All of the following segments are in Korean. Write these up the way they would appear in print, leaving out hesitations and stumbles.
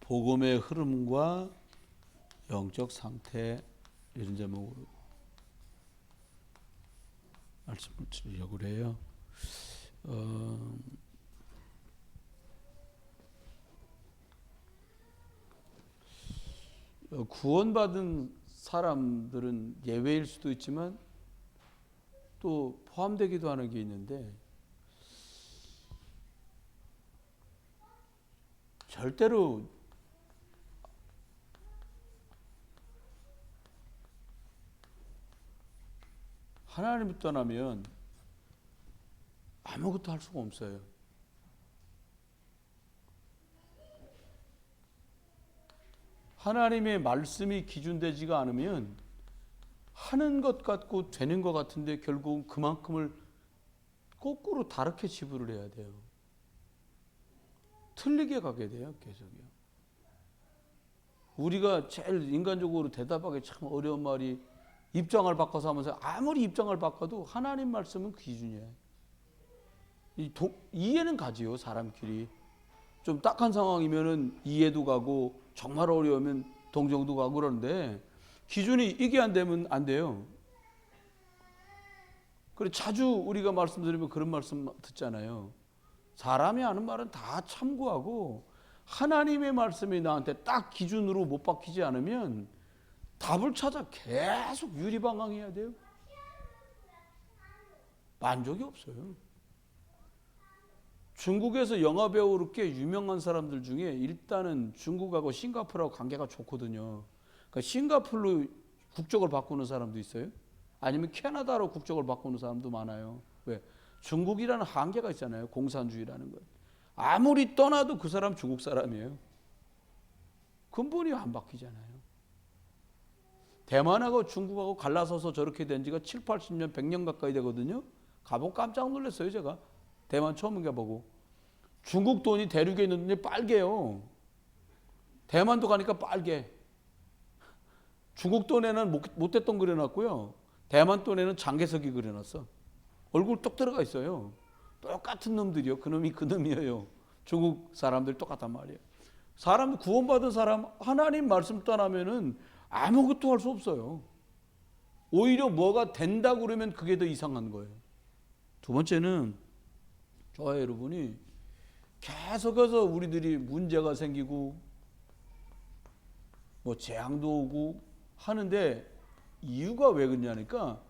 복음의 흐름과 영적 상태 이런 제목으로 말씀을 드리려고 해요. 구원받은 사람들은 예외일 수도 있지만 또 포함되기도 하는 게 있는데 절대로 하나님을 떠나면 아무것도 할 수가 없어요. 하나님의 말씀이 기준되지가 않으면 하는 것 같고 되는 것 같은데 결국은 그만큼을 거꾸로 다르게 지불을 해야 돼요. 틀리게 가게 돼요. 계속요. 우리가 제일 인간적으로 대답하기 참 어려운 말이 입장을 바꿔서 하면서 아무리 입장을 바꿔도 하나님 말씀은 기준이에요. 이해는 가지요. 사람끼리. 좀 딱한 상황이면은 이해도 가고 정말 어려우면 동정도 가고 그러는데 기준이 이게 안 되면 안 돼요. 그래 자주 우리가 말씀드리면 그런 말씀 듣잖아요. 사람이 하는 말은 다 참고하고 하나님의 말씀이 나한테 딱 기준으로 못 박히지 않으면 답을 찾아 계속 유리방황해야 돼요. 만족이 없어요. 중국에서 영화배우로 꽤 유명한 사람들 중에 일단은 중국하고 싱가포르하고 관계가 좋거든요. 그러니까 싱가포르로 국적을 바꾸는 사람도 있어요. 아니면 캐나다로 국적을 바꾸는 사람도 많아요. 왜? 중국이라는 한계가 있잖아요. 공산주의라는 것. 아무리 떠나도 그 사람 중국 사람이에요. 근본이 안 바뀌잖아요. 대만하고 중국하고 갈라서서 저렇게 된 지가 7, 80년, 100년 가까이 되거든요. 가보고 깜짝 놀랐어요. 제가. 대만 처음 가보고. 중국 돈이 대륙에 있는데 빨개요. 대만도 가니까 빨개. 중국 돈에는 못됐던 그려놨고요. 대만 돈에는 장개석이 그려놨어. 얼굴 똑 들어가 있어요. 똑같은 놈들이요. 그놈이 그놈이에요. 중국 사람들 똑같단 말이에요. 사람 구원받은 사람 하나님 말씀 떠나면은 아무것도 할 수 없어요. 오히려 뭐가 된다고 그러면 그게 더 이상한 거예요. 두 번째는 저와 여러분이 계속해서 우리들이 문제가 생기고 뭐 재앙도 오고 하는데 이유가 왜 그러냐니까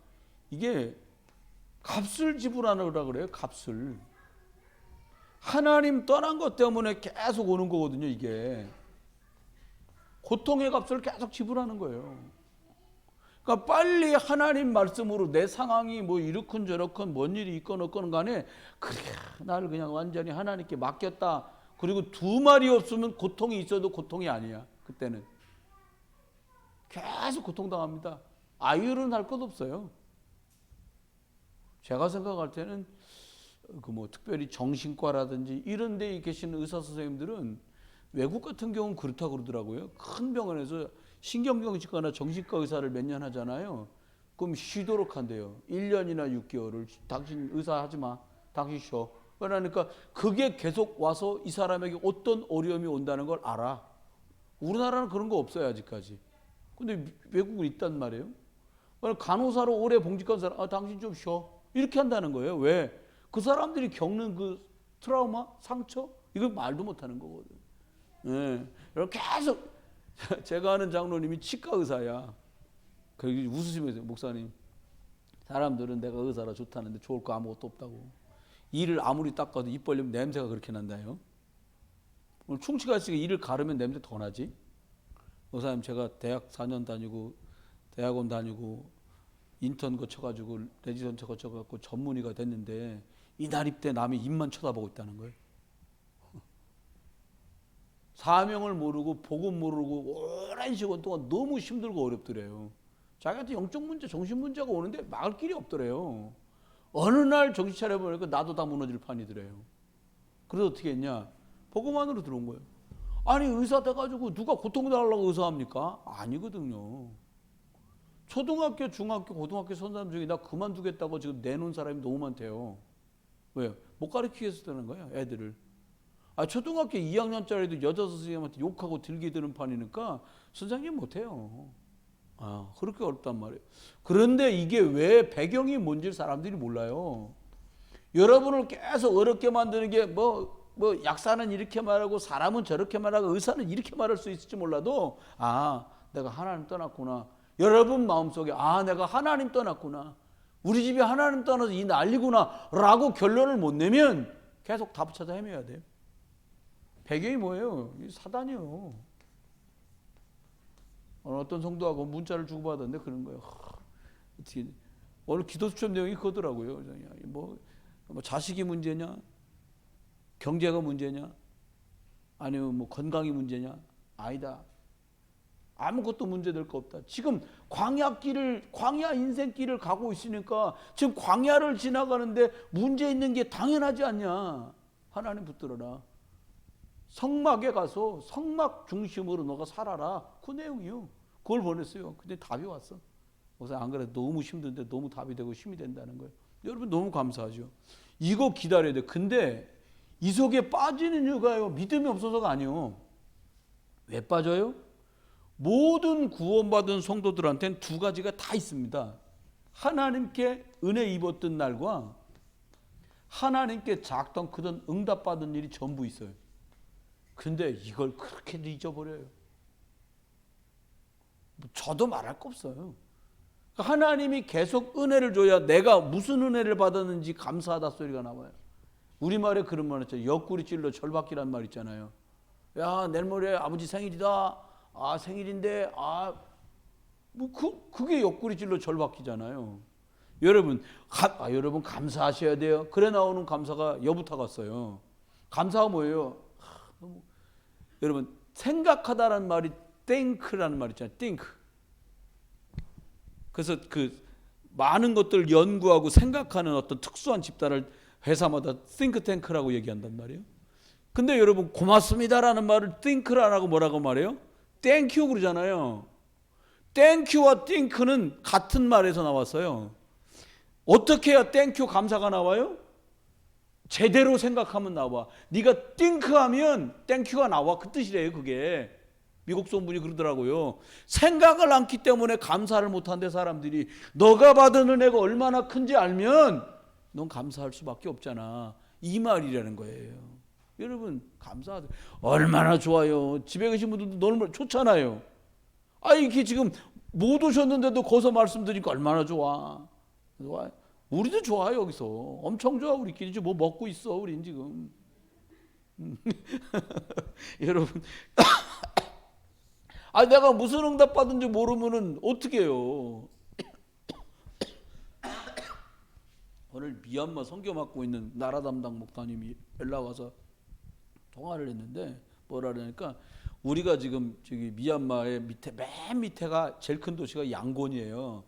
이게 값을 지불하느라 그래요. 값을. 하나님 떠난 것 때문에 계속 오는 거거든요. 이게. 고통의 값을 계속 지불하는 거예요. 그러니까 빨리 하나님 말씀으로 내 상황이 뭐 이렇건 저렇건 뭔 일이 있건 없건 간에 그래 나를 그냥 완전히 하나님께 맡겼다. 그리고 두 말이 없으면 고통이 있어도 고통이 아니야. 그때는. 계속 고통당합니다. 아유는 할 것 없어요. 제가 생각할 때는 그 뭐 특별히 정신과라든지 이런 데에 계시는 의사 선생님들은 외국 같은 경우는 그렇다고 그러더라고요. 큰 병원에서 신경정신과나 정신과 의사를 몇 년 하잖아요. 그럼 쉬도록 한대요. 1년이나 6개월을 당신 의사 하지 마. 당신 쉬어. 그러니까 그게 계속 와서 이 사람에게 어떤 어려움이 온다는 걸 알아. 우리나라는 그런 거 없어요. 아직까지. 근데 외국은 있단 말이에요. 간호사로 오래 봉직한 사람 당신 좀 쉬어. 이렇게 한다는 거예요. 왜? 그 사람들이 겪는 그 트라우마, 상처 이걸 말도 못하는 거거든. 예. 이렇게 계속 제가 아는 장로님이 치과 의사야. 그 웃으시면서 목사님 사람들은 내가 의사라 좋다는데 좋을 거 아무것도 없다고. 이를 아무리 닦아도 입 벌리면 냄새가 그렇게 난다요. 오늘 충치가 있으니까 이를 가르면 냄새 더 나지. 목사님 제가 대학 4년 다니고 대학원 다니고 인턴 거쳐가지고 레지던트 거쳐갖고 전문의가 됐는데 이 나이 때 남의 입만 쳐다보고 있다는 거예요. 사명을 모르고 복음 모르고 오랜 시간 동안 너무 힘들고 어렵더래요. 자기한테 영적 문제, 정신 문제가 오는데 막을 길이 없더래요. 어느 날 정신 차려보니까 나도 다 무너질 판이더래요. 그래서 어떻게 했냐? 복음 안으로 들어온 거예요. 아니 의사 돼가지고 누가 고통당하려고 의사합니까? 아니거든요. 초등학교, 중학교, 고등학교 선생님 중에 나 그만두겠다고 지금 내놓은 사람이 너무 많대요. 왜요? 못 가르치겠다는 거예요, 애들을. 초등학교 2학년짜리도 여자 선생님한테 욕하고 들기 드는 판이니까 선생님 못해요. 그렇게 어렵단 말이에요. 그런데 이게 왜 배경이 뭔지 사람들이 몰라요. 여러분을 계속 어렵게 만드는 게 약사는 이렇게 말하고 사람은 저렇게 말하고 의사는 이렇게 말할 수 있을지 몰라도 내가 하나님 떠났구나. 여러분 마음속에 내가 하나님 떠났구나. 우리 집이 하나님 떠나서 이 난리구나 라고 결론을 못 내면 계속 답 찾아 헤매야 돼요. 배경이 뭐예요? 사단이요. 어떤 성도하고 문자를 주고받았는데 그런 거예요. 오늘 기도 수첩 내용이 그거더라고요. 뭐 자식이 문제냐, 경제가 문제냐, 아니면 뭐 건강이 문제냐? 아니다. 아무것도 문제될 거 없다. 지금 광야 인생길을 가고 있으니까 지금 광야를 지나가는데 문제 있는 게 당연하지 않냐? 하나님 붙들어라. 성막에 가서 성막 중심으로 너가 살아라. 그 내용이요. 그걸 보냈어요. 근데 답이 왔어. 그래서 안 그래도 너무 힘든데 너무 답이 되고 힘이 된다는 거예요. 여러분 너무 감사하죠. 이거 기다려야 돼. 근데 이 속에 빠지는 이유가요. 믿음이 없어서가 아니요. 왜 빠져요? 모든 구원받은 성도들한테는 두 가지가 다 있습니다. 하나님께 은혜 입었던 날과 하나님께 작던 크던 응답받은 일이 전부 있어요. 근데 이걸 그렇게 잊어버려요. 저도 말할 거 없어요. 하나님이 계속 은혜를 줘야 내가 무슨 은혜를 받았는지 감사하다 소리가 나와요. 우리말에 그런 말 있잖아요. 옆구리 찔러 절박기란 말 있잖아요. 야, 내일 모레 아버지 생일이다. 생일인데 그게 옆구리 찔러 절박기잖아요. 여러분 여러분 감사하셔야 돼요. 그래 나오는 감사가 여부터 갔어요. 감사가 뭐예요? 여러분 생각하다라는 말이 think라는 말 있잖아요. think. 그래서 그 많은 것들을 연구하고 생각하는 어떤 특수한 집단을 회사마다 think tank라고 얘기한단 말이에요. 근데 여러분 고맙습니다라는 말을 think를 안 하고 뭐라고 말해요? thank you 그러잖아요. thank you와 think는 같은 말에서 나왔어요. 어떻게 해야 thank you 감사가 나와요? 제대로 생각하면 나와. 네가 think하면 thank you가 나와. 그 뜻이래요. 그게. 미국 소문이 그러더라고요. 생각을 않기 때문에 감사를 못한대 사람들이. 너가 받은 은혜가 얼마나 큰지 알면 넌 감사할 수밖에 없잖아. 이 말이라는 거예요. 여러분 감사하세요. 얼마나 좋아요. 집에 계신 분들도 너무 좋잖아요. 이게 지금 못 오셨는데도 거기서 말씀드리니까 얼마나 좋아. 우리도 좋아. 여기서 엄청 좋아. 우리끼리 지금 뭐 먹고 있어. 우린 지금. 여러분 내가 무슨 응답 받은지 모르면은 어떻게 해요. 오늘 미얀마 선교 맡고 있는 나라 담당 목사님이 연락 와서 통화를 했는데 뭐라 그러니까 우리가 지금 저기 미얀마의 맨 밑에가 제일 큰 도시가 양곤이에요.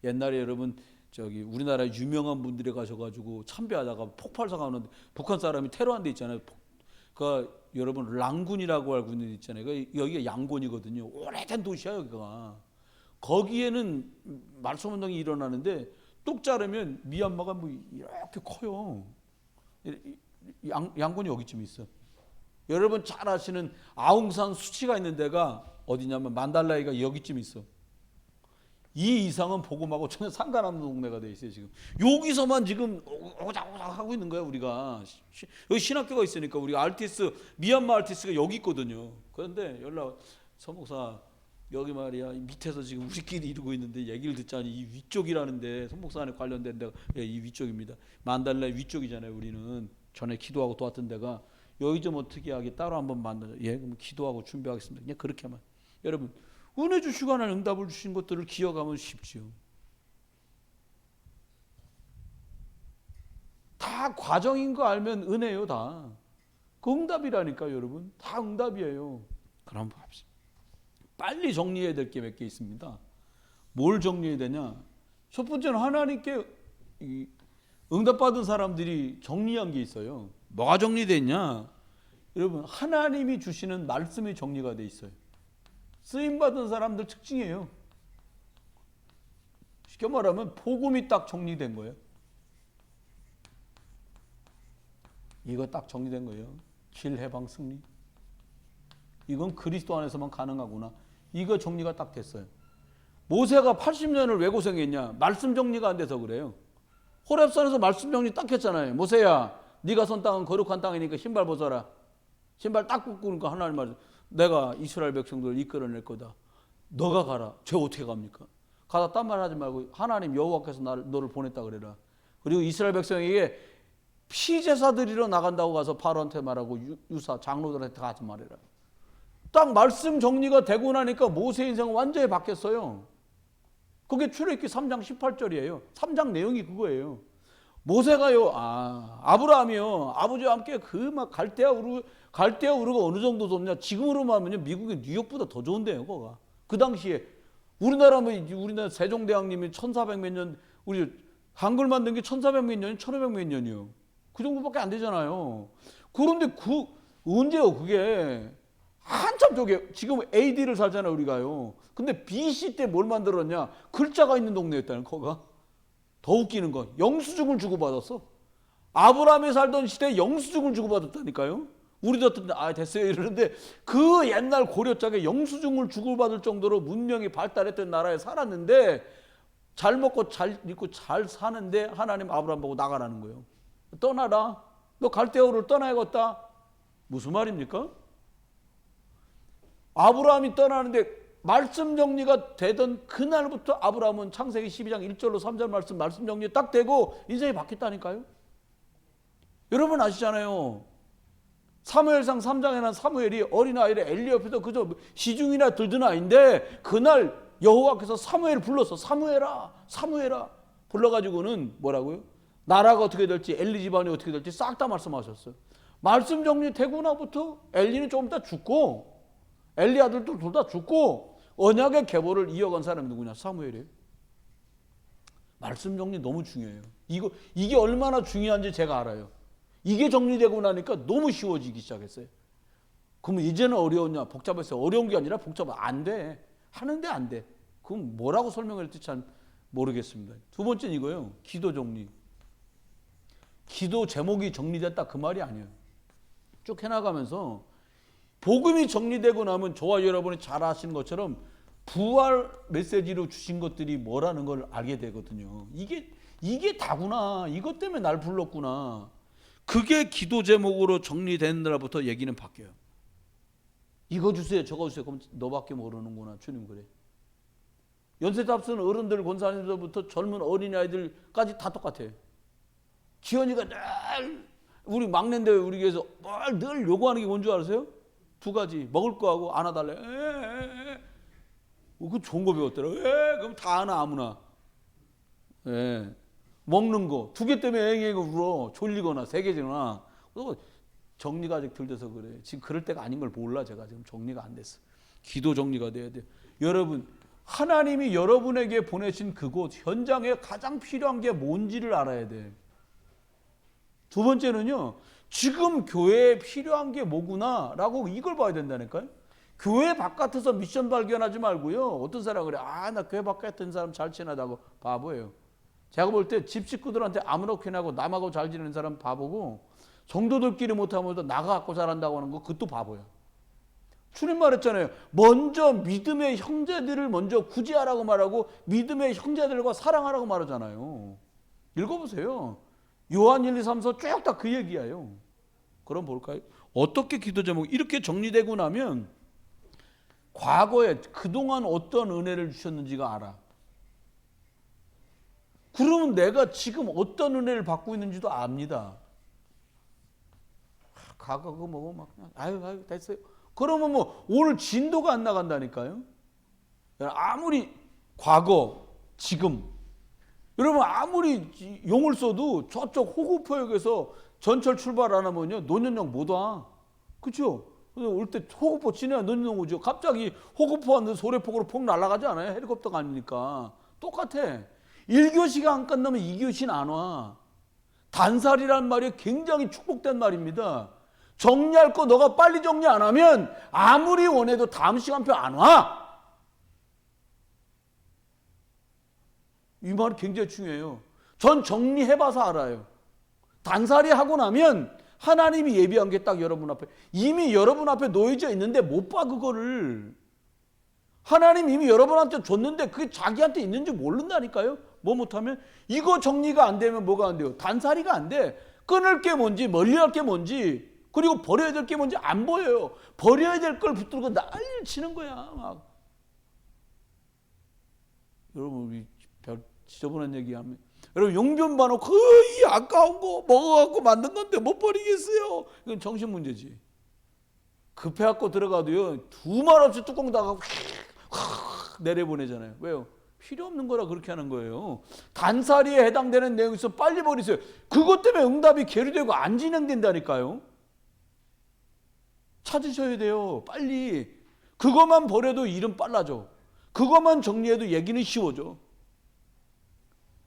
옛날에 여러분 저기 우리나라 유명한 분들이 가셔가지고 참배하다가 폭발사가 오는데 북한 사람이 테러한 데 있잖아요. 그 여러분 랑군이라고 알고 있는 데 있잖아요. 여기가 양곤이거든요. 오래된 도시야 여기가. 거기에는 말소운동이 일어나는데 뚝 자르면 미얀마가 뭐 이렇게 커요. 양곤이 여기쯤 있어. 여러분 잘 아시는 아웅산 수치가 있는 데가 어디냐면 만달라이가 여기쯤 있어. 이 이상은 복음하고 전혀 상관없는 동네가 돼 있어요 지금. 여기서만 지금 오작오작 하고 있는 거야 우리가. 여기 신학교가 있으니까 우리가 미얀마 알티스가 여기 있거든요. 그런데 연락 선목사 여기 말이야 밑에서 지금 우리끼리 이루고 있는데 얘기를 듣자니 이 위쪽이라는데 선목사에 관련된 데가 이 위쪽입니다. 만달라이 위쪽이잖아요. 우리는 전에 기도하고 도왔던 데가 여기 좀 어떻게 하게 따로 한번 만나자. 그럼 기도하고 준비하겠습니다. 그냥 그렇게만. 여러분 은혜 주시고 하나님 응답을 주신 것들을 기억하면 쉽지요. 다 과정인 거 알면 은혜요 다. 그 응답이라니까요 여러분. 다 응답이에요. 그럼 봅시다. 빨리 정리해야 될 게 몇 개 있습니다. 뭘 정리해야 되냐? 첫 번째는 하나님께 응답받은 사람들이 정리한 게 있어요. 뭐가 정리됐냐? 여러분 하나님이 주시는 말씀이 정리가 돼 있어요. 쓰임받은 사람들 특징이에요. 쉽게 말하면 복음이 딱 정리된 거예요. 이거 딱 정리된 거예요. 실해방 승리. 이건 그리스도 안에서만 가능하구나. 이거 정리가 딱 됐어요. 모세가 80년을 왜 고생했냐? 말씀 정리가 안 돼서 그래요. 호렙산에서 말씀 정리 딱 했잖아요. 모세야, 네가 선 땅은 거룩한 땅이니까 신발 벗어라. 신발 딱 굽고니까 하나님 말, 내가 이스라엘 백성들을 이끌어낼 거다. 너가 가라. 쟤 어떻게 갑니까? 가다 딴 말 하지 말고 하나님 여호와께서 너를 보냈다 그래라. 그리고 이스라엘 백성에게 피제사 드리러 나간다고 가서 바로한테 말하고 유사 장로들한테 가지 말해라. 딱 말씀 정리가 되고 나니까 모세 인생은 완전히 바뀌었어요. 그게 출애굽기 3장 18절이에요. 3장 내용이 그거예요. 모세가요, 아브라함이요, 아버지와 함께 그 막 갈대아 우르가 어느 정도 좁냐? 지금으로 하면요, 미국의 뉴욕보다 더 좋은데요, 거가. 그 당시에 우리나라 세종대왕님이 1400 몇 년, 우리 한글 만든 게 1400 몇 년이 1500 몇 년이요. 그 정도밖에 안 되잖아요. 그런데 언제요, 그게? 한참 저게, 지금 AD를 살잖아요, 우리가요. 근데 BC 때 뭘 만들었냐? 글자가 있는 동네였다는 거가. 더 웃기는 건 영수증을 주고받았어. 아브라함이 살던 시대에 영수증을 주고받았다니까요. 우리도 어떤 됐어요 이러는데 그 옛날 고려짝에 영수증을 주고받을 정도로 문명이 발달했던 나라에 살았는데 잘 먹고 잘 입고 잘 사는데 하나님 아브라함 보고 나가라는 거예요. 떠나라. 너 갈대아우를 떠나야겠다. 무슨 말입니까? 아브라함이 떠나는데 말씀 정리가 되던 그날부터 아브라함은 창세기 12장 1절로 3절 말씀 정리 딱 되고 인생이 바뀌었다니까요. 여러분 아시잖아요. 사무엘상 3장에 난 사무엘이 어린아이를 엘리 옆에서 그저 시중이나 들던 아이인데 그날 여호와께서 사무엘을 불렀어. 사무엘아 불러가지고는 뭐라고요? 나라가 어떻게 될지 엘리 집안이 어떻게 될지 싹 다 말씀하셨어요. 말씀 정리되고 나부터 엘리는 조금 이따 죽고 엘리 아들도 둘 다 죽고 언약의 계보를 이어간 사람이 누구냐? 사무엘이에요. 말씀 정리 너무 중요해요. 이게 얼마나 중요한지 제가 알아요. 이게 정리되고 나니까 너무 쉬워지기 시작했어요. 그러면 이제는 어려웠냐? 복잡했어요. 어려운 게 아니라 안 돼. 하는데 안 돼. 그럼 뭐라고 설명을 할지 잘 모르겠습니다. 두 번째는 이거예요. 기도 정리. 기도 제목이 정리됐다 그 말이 아니에요. 쭉 해나가면서 복음이 정리되고 나면 저와 여러분이 잘 아시는 것처럼 부활 메시지로 주신 것들이 뭐라는 걸 알게 되거든요. 이게 다구나. 이것 때문에 날 불렀구나. 그게 기도 제목으로 정리된 날부터 얘기는 바뀌어요. 이거 주세요, 저거 주세요. 그럼 너밖에 모르는구나. 주님 그래. 연세답 쓰는 어른들, 권사님들부터 젊은 어린아이들까지 다 똑같아요. 기현이가 늘 우리 막내인데 우리 교회에서 늘 요구하는 게 뭔 줄 아세요? 두 가지. 먹을 거하고 안아달래. 그 좋은 거 배웠더라고. 그럼 다 안아 아무나. 먹는 거. 두 개 때문에 앵앵 울어. 졸리거나 세게지거나. 정리가 아직 덜 돼서 그래. 지금 그럴 때가 아닌 걸 몰라. 제가 지금 정리가 안 됐어. 기도 정리가 돼야 돼. 여러분, 하나님이 여러분에게 보내신 그곳 현장에 가장 필요한 게 뭔지를 알아야 돼. 두 번째는요. 지금 교회에 필요한 게 뭐구나 라고 이걸 봐야 된다니까요. 교회 바깥에서 미션 발견하지 말고요. 어떤 사람이 그래. 나 교회 바깥에 있는 사람 잘 지내다고 바보예요. 제가 볼 때 집 식구들한테 아무렇게나 하고 남하고 잘 지내는 사람 바보고 성도들끼리 못하면서 나가갖고 잘한다고 하는 거 그것도 바보야. 주님 말했잖아요. 먼저 믿음의 형제들을 먼저 구제하라고 말하고 믿음의 형제들과 사랑하라고 말하잖아요. 읽어보세요. 요한 1, 2, 3, 4 쭉 다 그 얘기예요. 그럼 볼까요? 어떻게 기도 제목 이렇게 정리되고 나면 과거에 그동안 어떤 은혜를 주셨는지가 알아. 그러면 내가 지금 어떤 은혜를 받고 있는지도 압니다. 과거 그거 뭐고 막 아유 됐어요. 그러면 뭐 오늘 진도가 안 나간다니까요. 아무리 과거 지금 여러분 아무리 용을 써도 저쪽 호구포역에서 전철 출발 안 하면요 노년역 못 와. 그렇죠? 올 때 호구포 지내야 노년역 오죠. 갑자기 호구포 왔는데 소래폭으로 폭 날아가지 않아요? 헬리콥터가 아니니까. 똑같아. 1교시가 안 끝나면 2교시는 안 와. 단살이란 말이 굉장히 축복된 말입니다. 정리할 거 너가 빨리 정리 안 하면 아무리 원해도 다음 시간표 안 와. 이 말이 굉장히 중요해요. 전 정리해봐서 알아요. 단살이 하고 나면 하나님이 예비한 게 딱 여러분 앞에 이미 여러분 앞에 놓여져 있는데 못 봐 그거를. 하나님 이미 여러분한테 줬는데 그게 자기한테 있는지 모른다니까요. 뭐 못하면 이거 정리가 안 되면 뭐가 안 돼요? 단살이가 안 돼. 끊을 게 뭔지 멀리할 게 뭔지 그리고 버려야 될 게 뭔지 안 보여요. 버려야 될 걸 붙들고 난리를 치는 거야. 막. 여러분 우리 별 지저분한 얘기하면 여러분 용변 봐놓고 이 아까운 거 먹어갖고 만든 건데 못 버리겠어요. 이건 정신 문제지. 급해갖고 들어가도요 두 말 없이 뚜껑 닫아갖고 내려보내잖아요. 왜요? 필요 없는 거라 그렇게 하는 거예요. 단살이에 해당되는 내용이 있어 빨리 버리세요. 그것 때문에 응답이 계류되고 안 진행된다니까요. 찾으셔야 돼요. 빨리. 그것만 버려도 일은 빨라져. 그것만 정리해도 얘기는 쉬워져.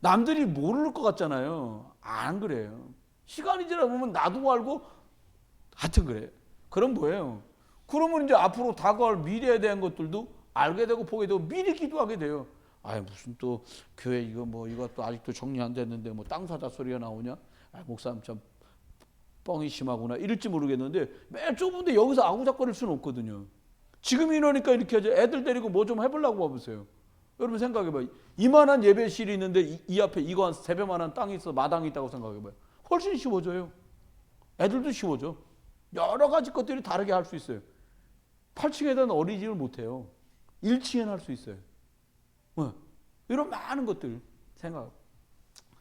남들이 모를 것 같잖아요. 안 그래요. 시간이 지나 보면 나도 알고 하여튼 그래요. 그럼 뭐예요? 그러면 이제 앞으로 다가올 미래에 대한 것들도 알게 되고 보게 되고 미리 기도하게 돼요. 아 무슨 또 교회 이거 뭐 이것도 아직도 정리 안 됐는데 뭐 땅 사자 소리가 나오냐? 아 목사님 참 뻥이 심하구나 이럴지 모르겠는데 매일 좁은데 여기서 아구작거릴 수는 없거든요. 지금 이러니까 이렇게 하죠. 애들 데리고 뭐 좀 해보려고 봐보세요. 여러분 생각해봐요. 이만한 예배실이 있는데 이 앞에 이거 한 3배만한 땅이 있어 마당이 있다고 생각해봐요. 훨씬 쉬워져요. 애들도 쉬워져. 여러 가지 것들이 다르게 할 수 있어요. 8층에다는 어린이집을 못해요. 1층에는 할 수 있어요. 이런 많은 것들 생각.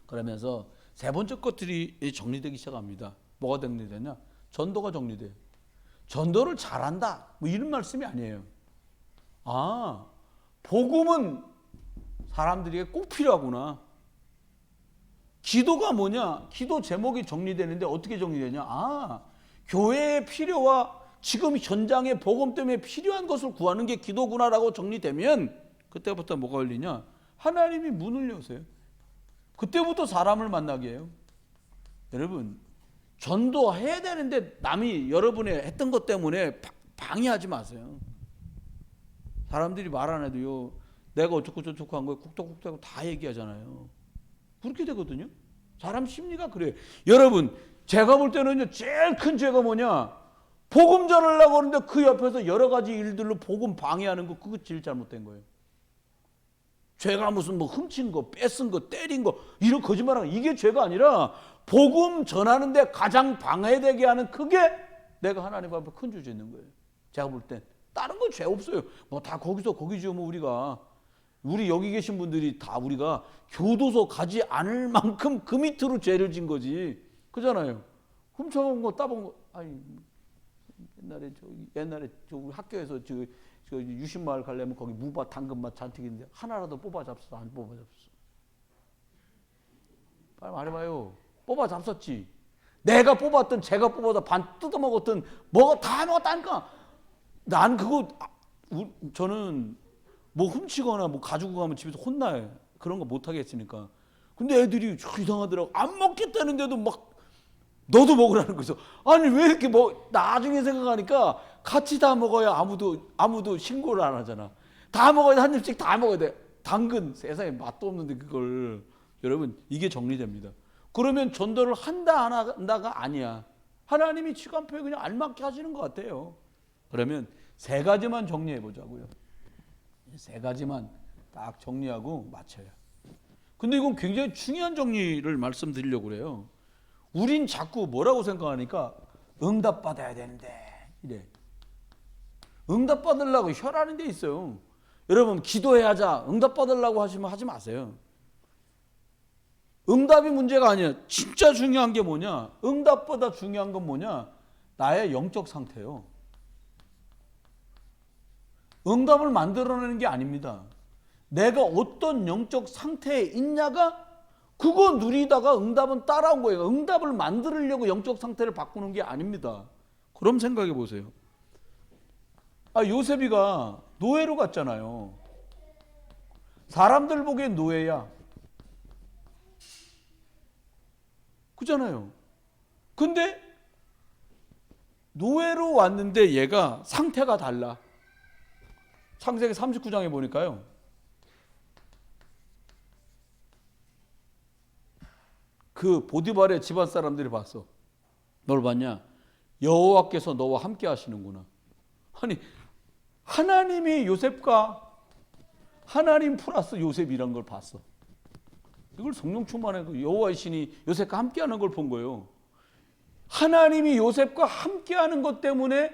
그러면서 세 번째 것들이 정리되기 시작합니다. 뭐가 정리되냐? 전도가 정리돼요. 전도를 잘한다. 뭐 이런 말씀이 아니에요. 아, 복음은 사람들에게 꼭 필요하구나. 기도가 뭐냐? 기도 제목이 정리되는데 어떻게 정리되냐? 아, 교회의 필요와 지금 현장의 복음 때문에 필요한 것을 구하는 게 기도구나라고 정리되면 그때부터 뭐가 열리냐? 하나님이 문을 여세요. 그때부터 사람을 만나게 해요. 여러분 전도해야 되는데 남이 여러분이 했던 것 때문에 방해하지 마세요. 사람들이 말 안 해도요 내가 어쩌고 저쩌고 한 거에 쿡덕쿡덕 다 얘기하잖아요. 그렇게 되거든요. 사람 심리가 그래요. 여러분 제가 볼 때는요 제일 큰 죄가 뭐냐? 복음 전하려고 하는데 그 옆에서 여러 가지 일들로 복음 방해하는 거 그거 제일 잘못된 거예요. 죄가 무슨 뭐 훔친 거, 뺏은 거, 때린 거 이런 거짓말하는 거 이게 죄가 아니라 복음 전하는데 가장 방해되게 하는 그게 내가 하나님 앞에 큰 죄 짓는 거예요. 제가 볼 땐 다른 건 죄 없어요. 뭐 다 거기서 거기죠. 뭐 우리 여기 계신 분들이 다 우리가 교도소 가지 않을 만큼 그 밑으로 죄를 진 거지. 그잖아요. 훔쳐온 거 따본 거 아니 옛날에 저 학교에서 저 유신마을 가려면 거기 무밭 당근밭 잔뜩 있는데 하나라도 뽑아 잡았어? 안 뽑아 잡았어? 빨리 말해봐요. 뽑아 잡았지. 내가 뽑았던 제가 뽑아다 반 뜯어먹었던 뭐가 다 먹었다니까. 난 그거 저는 뭐 훔치거나 뭐 가지고 가면 집에서 혼나요. 그런 거 못 하겠으니까. 근데 애들이 이상하더라고. 안 먹겠다는데도 막 너도 먹으라는 거죠. 아니 왜 이렇게 뭐 나중에 생각하니까 같이 다 먹어야 아무도 신고를 안 하잖아. 다 먹어야 돼. 한 입씩 다 먹어야 돼. 당근 세상에 맛도 없는데 그걸 여러분 이게 정리됩니다. 그러면 전도를 한다 안 한다가 아니야. 하나님이 시간표에 그냥 알맞게 하시는 것 같아요. 그러면 세 가지만 정리해 보자고요. 세 가지만 딱 정리하고 마쳐요. 근데 이건 굉장히 중요한 정리를 말씀드리려고 그래요. 우린 자꾸 뭐라고 생각하니까 응답 받아야 되는데 이래. 응답 받으려고 혈하는 데 있어요. 여러분 기도해야 하자 응답 받으려고 하시면 하지 마세요. 응답이 문제가 아니야. 진짜 중요한 게 뭐냐? 응답보다 중요한 건 뭐냐? 나의 영적 상태요. 응답을 만들어내는 게 아닙니다. 내가 어떤 영적 상태에 있냐가 그거 누리다가 응답은 따라온 거예요. 응답을 만들려고 영적 상태를 바꾸는 게 아닙니다. 그럼 생각해 보세요. 요셉이가 노예로 갔잖아요. 사람들 보기엔 노예야. 그잖아요. 근데 노예로 왔는데 얘가 상태가 달라. 창세기 39장에 보니까요. 그 보디발의 집안 사람들이 봤어. 뭘 봤냐? 여호와께서 너와 함께 하시는구나. 아니, 하나님이 요셉과 하나님 플러스 요셉이란 걸 봤어. 이걸 성령 충만하고 여호와의 신이 요셉과 함께하는 걸 본 거예요. 하나님이 요셉과 함께하는 것 때문에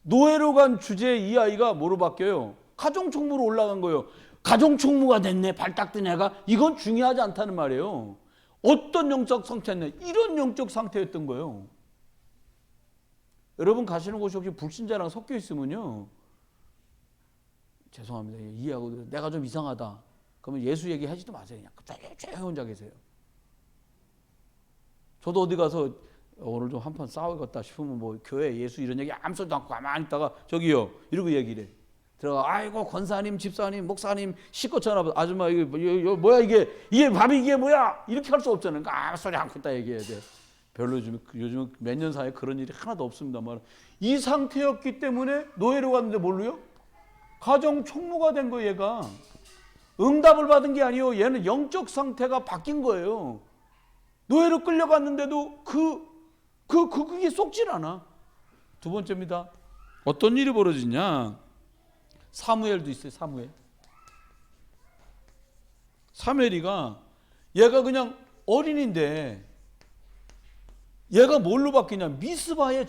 노예로 간 주제의 이 아이가 뭐로 바뀌어요? 가정총무로 올라간 거예요. 가정총무가 됐네, 발딱 뜬 애가. 이건 중요하지 않다는 말이에요. 어떤 영적 상태였냐? 이런 영적 상태였던 거예요. 여러분 가시는 곳이 혹시 불신자랑 섞여 있으면요, 죄송합니다, 이해하고 내가 좀 이상하다 그러면 예수 얘기하지도 마세요. 그냥 조용히 혼자 계세요. 저도 어디 가서 오늘 좀 한판 싸우겠다 싶으면 뭐 교회 예수 이런 얘기 아무 소리도 않고 가만히 있다가 저기요 이러고 얘기를 해. 들어가, 아이고 권사님 집사님 목사님 시꺼 전화 아줌마 이게 뭐야 이게 밥이 이게 뭐야 이렇게 할 수 없잖아요. 그러니까 아무 소리 않고 있다 얘기해야 돼. 별로 요즘 몇 년 사이에 그런 일이 하나도 없습니다만, 이 상태였기 때문에 노예로 갔는데 뭘로요? 가정 총무가 된 거예요. 얘가 응답을 받은 게 아니에요. 얘는 영적 상태가 바뀐 거예요. 노예로 끌려갔는데도 그게 쏙질 않아. 두 번째입니다. 어떤 일이 벌어지냐? 사무엘도 있어요. 사무엘이가 얘가 그냥 어린인데 얘가 뭘로 바뀌냐? 미스바의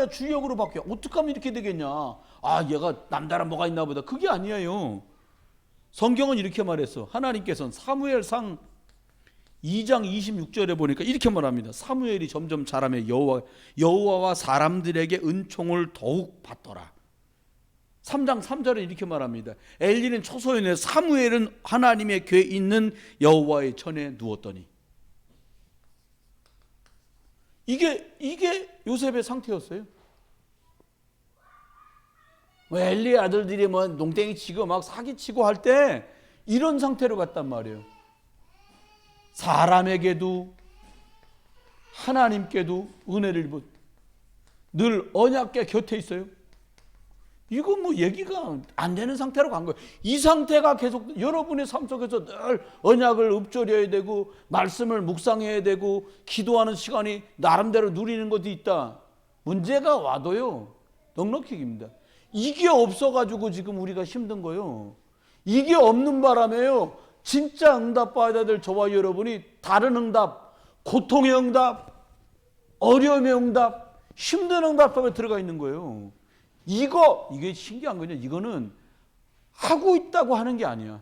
주역으로 바뀌어. 어떻게 하면 이렇게 되겠냐? 아, 얘가 남다른 뭐가 있나 보다. 그게 아니에요. 성경은 이렇게 말했어. 하나님께서는 사무엘상 2장 26절에 보니까 이렇게 말합니다. 사무엘이 점점 자라며 여호와와 사람들에게 은총을 더욱 받더라. 3장 3절에 이렇게 말합니다. 엘리는 초소년에 사무엘은 하나님의 궤에 있는 여호와의 전에 누웠더니. 이게 요셉의 상태였어요. 엘리의 아들들이 뭐 농땡이 치고 막 사기치고 할 때 이런 상태로 갔단 말이에요. 사람에게도 하나님께도 은혜를 입은 늘 언약궤 곁에 있어요. 이거 뭐 얘기가 안 되는 상태로 간 거예요. 이 상태가 계속 여러분의 삶 속에서 늘 언약을 읊조려야 되고 말씀을 묵상해야 되고 기도하는 시간이 나름대로 누리는 것도 있다. 문제가 와도요, 넉넉히입니다. 이게 없어가지고 지금 우리가 힘든 거예요. 이게 없는 바람에요, 진짜 응답 받아야 될 저와 여러분이 다른 응답, 고통의 응답, 어려움의 응답, 힘든 응답 속에 들어가 있는 거예요. 이게 신기한 거냐? 이거는 하고 있다고 하는 게 아니야.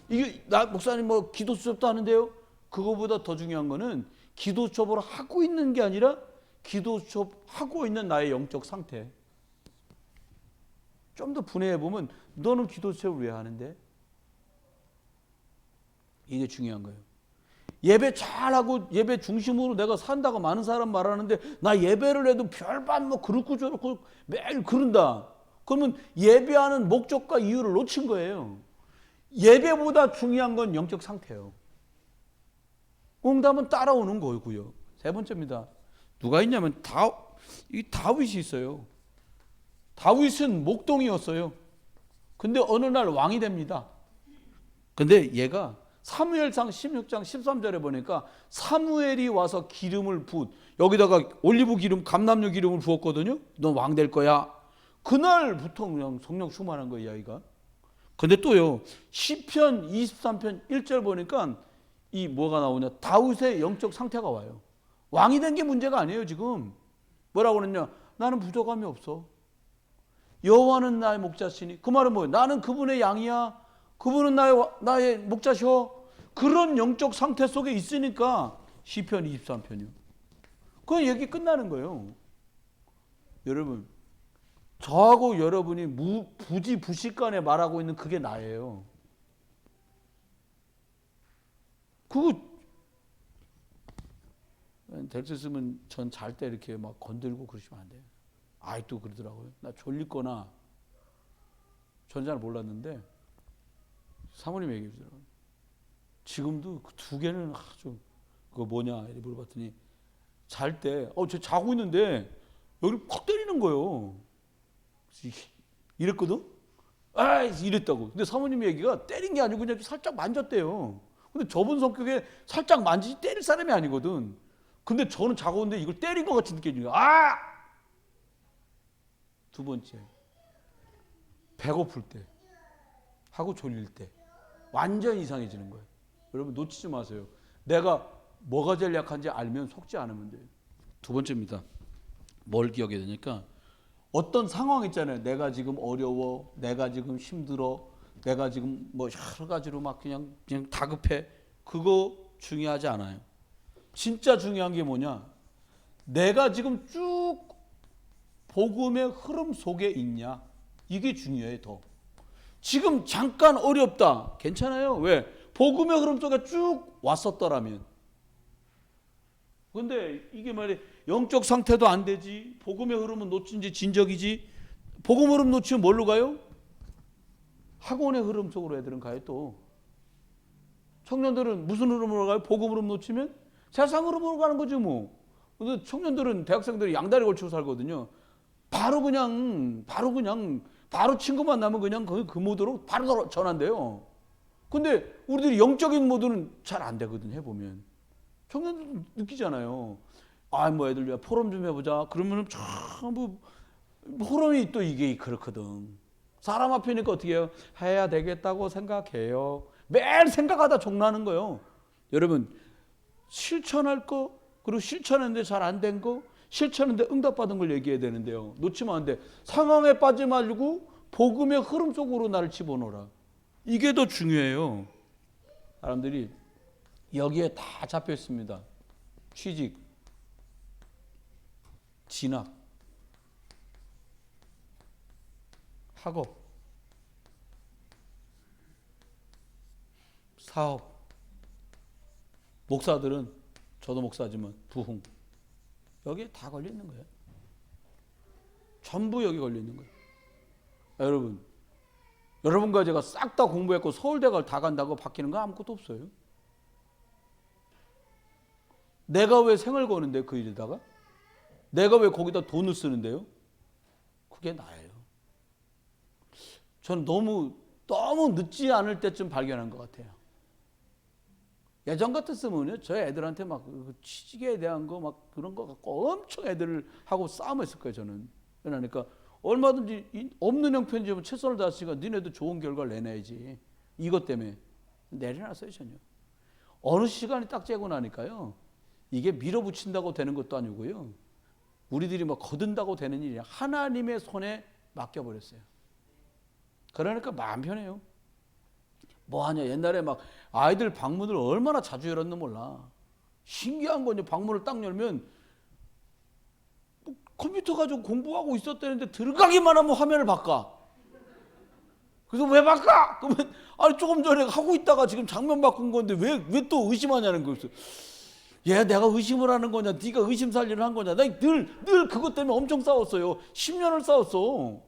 이게 나 목사님 뭐 기도 수첩도 하는데요. 그거보다 더 중요한 거는 기도 수첩을 하고 있는 게 아니라 기도 수첩 하고 있는 나의 영적 상태. 좀 더 분해해 보면 너는 기도 수첩을 왜 하는데? 이게 중요한 거예요. 예배 잘하고 예배 중심으로 내가 산다고 많은 사람 말하는데 나 예배를 해도 별반 뭐 그렇고 저렇고 매일 그런다. 그러면 예배하는 목적과 이유를 놓친 거예요. 예배보다 중요한 건 영적 상태예요. 응답은 따라오는 거고요. 세 번째입니다. 누가 있냐면 다윗이 있어요. 다윗은 목동이었어요. 근데 어느 날 왕이 됩니다. 근데 얘가 사무엘상 16장 13절에 보니까 사무엘이 와서 기름을 여기다가 올리브 기름, 감람류 기름을 부었거든요. 너 왕 될 거야. 그날부터 그냥 성령 충만한 거예요, 이 아이가. 근데 또요, 시편 23편 1절 보니까 이 뭐가 나오냐? 다윗의 영적 상태가 와요. 왕이 된 게 문제가 아니에요, 지금. 뭐라고 그러냐? 나는 부족함이 없어. 여호와는 나의 목자시니. 그 말은 뭐예요? 나는 그분의 양이야. 그분은 나의 목자셔. 그런 영적 상태 속에 있으니까 시편 23편이요. 그 얘기 끝나는 거예요. 여러분, 저하고 여러분이 부지부식간에 말하고 있는 그게 나예요. 그거 될 수 있으면 전 잘 때 이렇게 막 건들고 그러시면 안 돼요. 아직도 그러더라고요. 나 졸리거나 전 잘 몰랐는데 사모님 얘기해 주더라고요. 지금도 그 두 개는 아주 그거 뭐냐 이렇게 물어봤더니 잘 때 저 자고 있는데 여기를 팍 때리는 거예요. 이랬거든? 이랬다고. 근데 사모님 얘기가 때린 게 아니고 그냥 살짝 만졌대요. 근데 저분 성격에 살짝 만지지 때릴 사람이 아니거든. 근데 저는 자고 있는데 이걸 때린 것 같이 느껴지는 거예요. 아! 두 번째, 배고플 때 하고 졸릴 때 완전 이상해지는 거예요. 여러분 놓치지 마세요. 내가 뭐가 제일 약한지 알면 속지 않으면 돼요. 두 번째입니다. 뭘 기억해야 되니까 어떤 상황 있잖아요. 내가 지금 어려워, 내가 지금 힘들어, 내가 지금 뭐 여러 가지로 막 그냥 다급해. 그거 중요하지 않아요. 진짜 중요한 게 뭐냐? 내가 지금 쭉 복음의 흐름 속에 있냐? 이게 중요해 더. 지금 잠깐 어렵다. 괜찮아요. 왜? 복음의 흐름 속에 쭉 왔었더라면. 근데 이게 말이야 영적 상태도 안 되지. 복음의 흐름은 놓친 지 진적이지. 복음 흐름 놓치면 뭘로 가요? 학원의 흐름 속으로 애들은 가요 또. 청년들은 무슨 흐름으로 가요? 복음 흐름 놓치면? 세상 흐름으로 가는 거지 뭐. 근데 청년들은 대학생들이 양다리 걸치고 살거든요. 바로 친구 만나면 그냥 그 모드로 바로 전환돼요. 근데 우리들이 영적인 모드는 잘 안 되거든 해보면. 청년들도 느끼잖아요. 아, 뭐 애들 왜 포럼 좀 해보자. 그러면 전부 포럼이 또 이게 그렇거든. 사람 앞이니까 어떻게 해요? 해야 되겠다고 생각해요. 매일 생각하다 종나는 거예요. 여러분 실천할 거 그리고 실천했는데 잘 안 된 거 실천했는데 응답받은 걸 얘기해야 되는데요. 놓치면 안 돼. 상황에 빠지 말고 복음의 흐름 속으로 나를 집어넣어라. 이게 더 중요해요. 사람들이 여기에 다 잡혀 있습니다. 취직, 진학, 학업, 사업. 목사들은 저도 목사지만 부흥. 여기에 다 걸려 있는 거예요. 전부 여기 걸려 있는 거예요. 여러분, 여러분과 제가 싹 다 공부했고 서울대가 다 간다고 바뀌는 거 아무것도 없어요. 내가 왜 생을 거는데 그 일에다가? 내가 왜 거기다 돈을 쓰는데요? 그게 나예요. 저는 너무 늦지 않을 때쯤 발견한 것 같아요. 예전 같았으면요, 저희 애들한테 막 취직에 대한 거 막 그런 거 갖고 엄청 애들하고 싸움했을 거예요, 저는. 그러니까 얼마든지 없는 형편이지만 최선을 다했으니까 니네도 좋은 결과를 내놔야지. 이것 때문에 내려놨어요, 전혀. 어느 시간이 딱 재고 나니까요, 이게 밀어붙인다고 되는 것도 아니고요, 우리들이 막 거둔다고 되는 일이 하나님의 손에 맡겨버렸어요. 그러니까 마음 편해요. 뭐 하냐, 옛날에 막 아이들 방문을 얼마나 자주 열었는 몰라. 신기한 거죠. 방문을 딱 열면 뭐 컴퓨터 가지고 공부하고 있었다는데 들어가기만 하면 화면을 바꿔. 그래서 왜 바꿔? 그러면 아니 조금 전에 하고 있다가 지금 장면 바꾼 건데 왜 또 의심하냐는 거예요. 얘 내가 의심을 하는 거냐, 네가 의심 살리를 한 거냐. 나 늘 그것 때문에 엄청 싸웠어요. 10년을 싸웠어.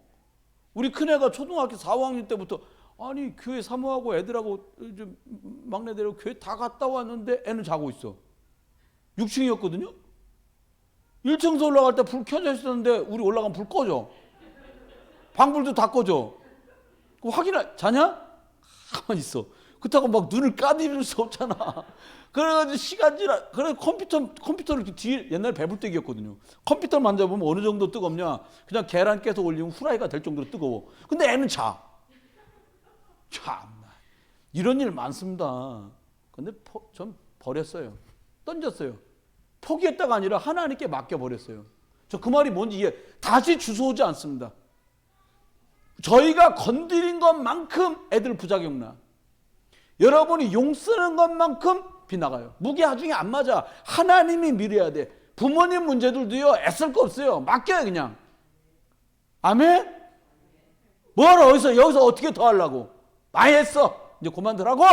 우리 큰애가 초등학교 4, 5학년 때부터 아니 교회 사모하고 애들하고 막내들하고 교회 다 갔다 왔는데 애는 자고 있어. 6층이었거든요. 1층에서 올라갈 때 불 켜져 있었는데 우리 올라가면 불 꺼져. 방불도 다 꺼져. 자냐? 가만히 있어. 그렇다고 막 눈을 까디빌 수 없잖아. 그래가지고 시간 지나. 그래 컴퓨터를 뒤에 옛날에 배불떼기였거든요. 컴퓨터를 만져보면 어느 정도 뜨겁냐? 그냥 계란 깨서 올리면 후라이가 될 정도로 뜨거워. 근데 애는 자. 참나. 이런 일 많습니다. 근데 전 버렸어요. 던졌어요. 포기했다가 아니라 하나님께 맡겨버렸어요. 저 그 말이 뭔지 이해. 다시 주워오지 않습니다. 저희가 건드린 것만큼 애들 부작용 나. 여러분이 용 쓰는 것만큼 빗나가요. 무게 하중이 안 맞아. 하나님이 밀어야 돼. 부모님 문제들도요, 애쓸 거 없어요. 맡겨요, 그냥. 아멘? 뭐하러 여기서 어떻게 더 하려고? 많이 했어. 이제 그만두라고!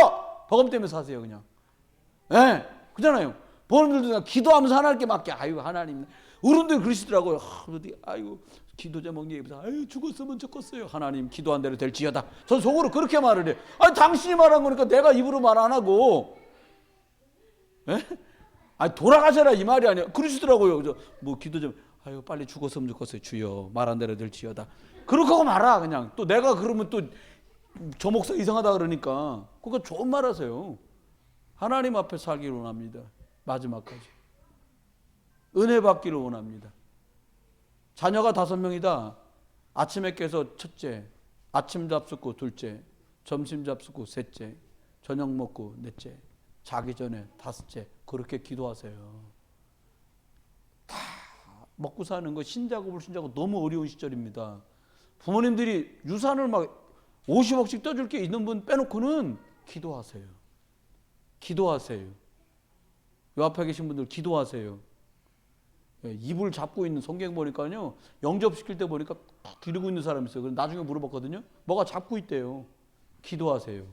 버금 때문에 사세요, 그냥. 예, 네, 그잖아요. 버금들도 기도하면서 하나님께 맡겨. 아이고, 하나님. 어른들 그러시더라고요. 아이고, 기도 제목 얘기해서 아유, 죽었으면 좋겠어요. 하나님, 기도한 대로 될지어다. 전 속으로 그렇게 말을 해. 아니, 당신이 말한 거니까 내가 입으로 말 안 하고. 예? 아니, 돌아가셔라 이 말이 아니야. 그러시더라고요. 그래서 뭐 기도 좀 아유, 빨리 죽었으면 좋겠어요. 주여, 말한 대로 될지어다. 그렇게 하고 말아 그냥. 또 내가 그러면 또 저 목사 이상하다 그러니까 그거 좋은 말 하세요. 하나님 앞에 살기로 합니다. 마지막까지. 은혜 받기를 원합니다. 자녀가 5명이다. 아침에 깨서 첫째, 아침 잡숫고 둘째, 점심 잡숫고 셋째, 저녁 먹고 넷째, 자기 전에 5째. 그렇게 기도하세요. 다 먹고 사는 거 신자고 너무 어려운 시절입니다. 부모님들이 유산을 막 50억씩 떠줄 게 있는 분 빼놓고는 기도하세요. 기도하세요. 요 앞에 계신 분들 기도하세요. 입을 잡고 있는 성경 보니까요, 영접시킬 때 보니까 탁 기르고 있는 사람이 있어요. 그래서 나중에 물어봤거든요. 뭐가 잡고 있대요. 기도하세요.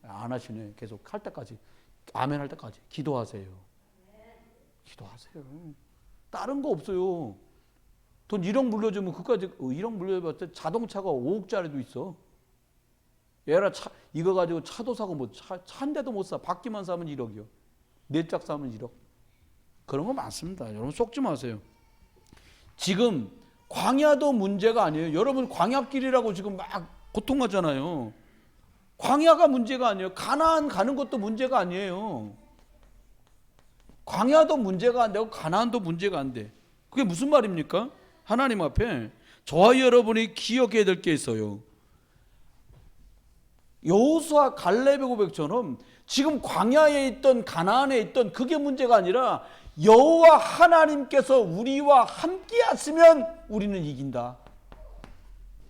안 하시네. 계속 할 때까지, 아멘 할 때까지 기도하세요. 기도하세요. 다른 거 없어요. 돈 1억 물려주면 그까지 1억 물려봤자 자동차가 5억짜리도 있어. 얘라 이거 가지고 차도 사고 뭐 차 한 대도 못 사. 바퀴만 사면 1억이요. 4짝 사면 1억. 그런 거 많습니다. 여러분 속지 마세요. 지금 광야도 문제가 아니에요. 여러분 광야길이라고 지금 막 고통하잖아요. 광야가 문제가 아니에요. 가나안 가는 것도 문제가 아니에요. 광야도 문제가 안 되고 가나안도 문제가 안 돼. 그게 무슨 말입니까? 하나님 앞에 저와 여러분이 기억해야 될 게 있어요. 여호수아 갈렙의 고백처럼 지금 광야에 있던 가나안에 있던 그게 문제가 아니라 여호와 하나님께서 우리와 함께 하시면 우리는 이긴다.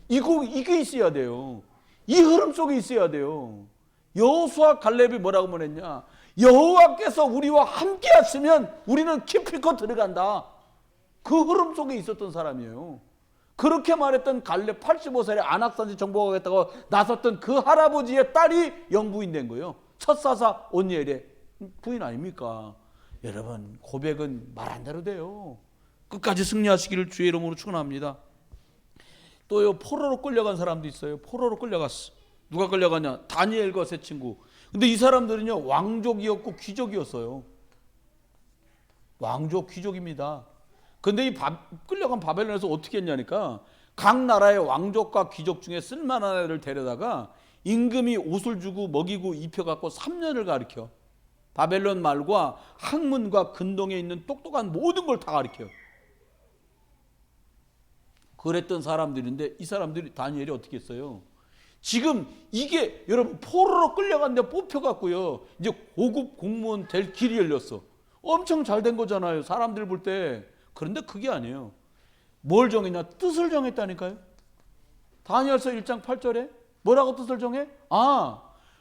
이게 있어야 돼요. 이 흐름 속에 있어야 돼요. 여호수아 갈렙이 뭐라고 말했냐? 여호와께서 우리와 함께 하시면 우리는 기필코 들어간다. 그 흐름 속에 있었던 사람이에요. 그렇게 말했던 갈렙 85살에 안악산지 정복하겠다고 나섰던 그 할아버지의 딸이 영부인 된 거예요. 첫사사 온니엘의 부인 아닙니까? 여러분 고백은 말한 대로 돼요. 끝까지 승리하시기를 주의 이름으로 축원합니다. 또요 포로로 끌려간 사람도 있어요. 포로로 끌려갔어. 누가 끌려가냐? 다니엘과 세 친구. 근데 이 사람들은요 왕족이었고 귀족이었어요. 왕족 귀족입니다. 근데 이 끌려간 바벨론에서 어떻게 했냐니까 각 나라의 왕족과 귀족 중에 쓸만한 애를 데려다가 임금이 옷을 주고 먹이고 입혀갖고 3년을 가르쳐. 바벨론 말과 학문과 근동에 있는 똑똑한 모든 걸 다 가르쳐요. 그랬던 사람들인데 이 사람들이 다니엘이 어떻게 했어요? 지금 이게 여러분 포로로 끌려갔는데 뽑혀갖고요. 이제 고급 공무원 될 길이 열렸어. 엄청 잘 된 거잖아요. 사람들 볼 때. 그런데 그게 아니에요. 뭘 정했냐? 뜻을 정했다니까요. 다니엘서 1장 8절에 뭐라고 뜻을 정해?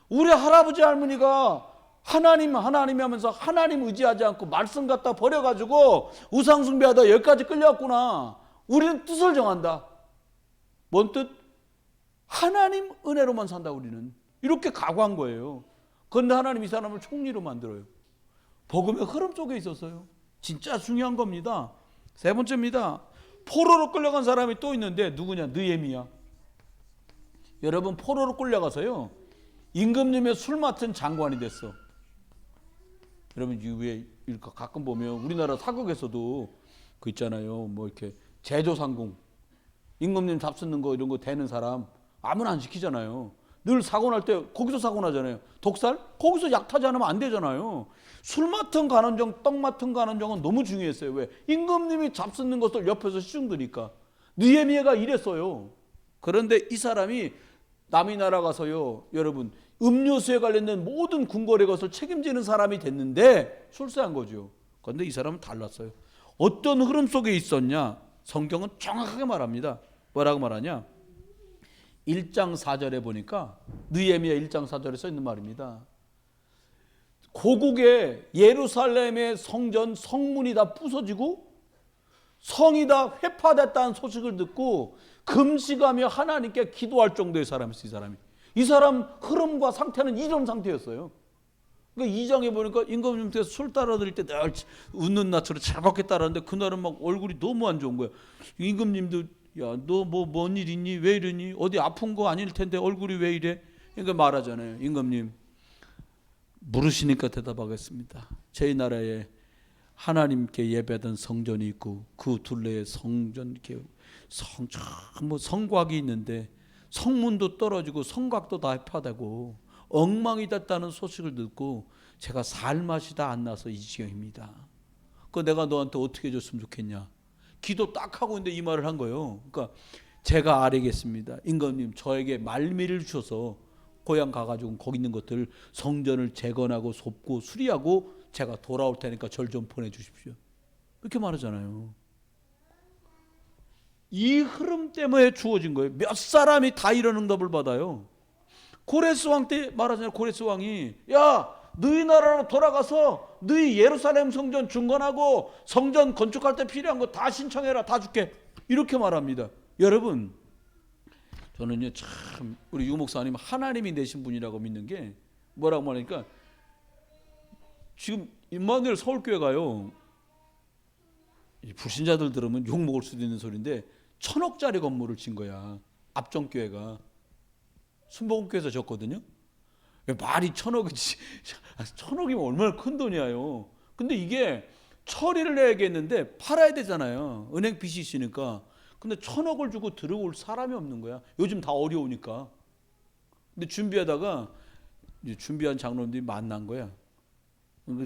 우리 할아버지 할머니가 하나님 하면서 하나님 의지하지 않고 말씀 갖다 버려가지고 우상 숭배하다 여기까지 끌려왔구나. 우리는 뜻을 정한다. 뭔 뜻? 하나님 은혜로만 산다 우리는. 이렇게 각오한 거예요. 그런데 하나님 이 사람을 총리로 만들어요. 복음의 흐름 속에 있었어요. 진짜 중요한 겁니다. 세 번째입니다. 포로로 끌려간 사람이 또 있는데 누구냐? 느헤미야. 여러분 포로로 끌려가서요 임금님의 술 맡은 장관이 됐어. 여러분 왜 가끔 보면 우리나라 사극에서도 그 있잖아요. 뭐 이렇게 제조상궁 임금님 잡수는 거 이런 거 되는 사람 아무나 안 시키잖아요. 늘 사고 날 때 거기서 사고 나잖아요. 독살? 거기서 약타지 않으면 안 되잖아요. 술 맡은 간원정, 떡 맡은 간원정은 너무 중요했어요. 왜? 임금님이 잡수는 것을 옆에서 시중드니까. 느헤미야가 이랬어요. 그런데 이 사람이 남의 나라 가서요, 여러분 음료수에 관련된 모든 궁궐의 것을 책임지는 사람이 됐는데 출세한 거죠. 그런데 이 사람은 달랐어요. 어떤 흐름 속에 있었냐? 성경은 정확하게 말합니다. 뭐라고 말하냐? 1장 4절에 보니까 느헤미야 1장 4절에 써 있는 말입니다. 고국의 예루살렘의 성전 성문이 다 부서지고 성이 다 회파됐다는 소식을 듣고 금식하며 하나님께 기도할 정도의 사람이었어요. 이 사람 흐름과 상태는 이런 상태였어요. 그러니까 2장에 보니까 임금님께서 술 따라드릴 때 늘 웃는 낯으로 차갑게 따라하는데 그날은 막 얼굴이 너무 안 좋은 거야. 임금님도 야, 너 뭔 일 있니? 왜 이러니? 어디 아픈 거 아닐 텐데 얼굴이 왜 이래? 그러니까 말하잖아요. 임금님 물으시니까 대답하겠습니다. 저희 나라에 하나님께 예배하던 성전이 있고 그 둘레에 성전 이렇게 성곽이 있는데 성문도 떨어지고 성곽도 다 해파되고 엉망이 됐다는 소식을 듣고 제가 살 맛이 다 안 나서 이 지경입니다. 그 내가 너한테 어떻게 해줬으면 좋겠냐. 기도 딱 하고 있는데 이 말을 한 거예요. 그러니까 제가 아뢰겠습니다. 임금님 저에게 말미를 주셔서 고향 가가지고 거기 있는 것들 성전을 재건하고 돕고 수리하고 제가 돌아올 테니까 절 좀 보내주십시오. 이렇게 말하잖아요. 이 흐름 때문에 주어진 거예요. 몇 사람이 다 이런 응답을 받아요. 고레스 왕 때 말하잖아요. 고레스 왕이 야 너희 나라로 돌아가서 너희 예루살렘 성전 중건하고 성전 건축할 때 필요한 거 다 신청해라. 다 줄게. 이렇게 말합니다. 여러분 저는요 참 우리 유 목사님 하나님이 내신 분이라고 믿는 게 뭐라고 말하니까 지금 임마누엘 서울교회 가요. 불신자들 들으면 욕 먹을 수도 있는 소리인데 1,000억짜리 건물을 진 거야. 압정교회가 순복음교회에서 졌거든요. 말이 1,000억이지. 1,000억이면 얼마나 큰 돈이야요. 근데 이게 처리를 해야겠는데 팔아야 되잖아요. 은행 빚이 있으니까. 근데 1,000억을 주고 들어올 사람이 없는 거야. 요즘 다 어려우니까. 근데 준비하다가 이제 준비한 장로님들이 만난 거야.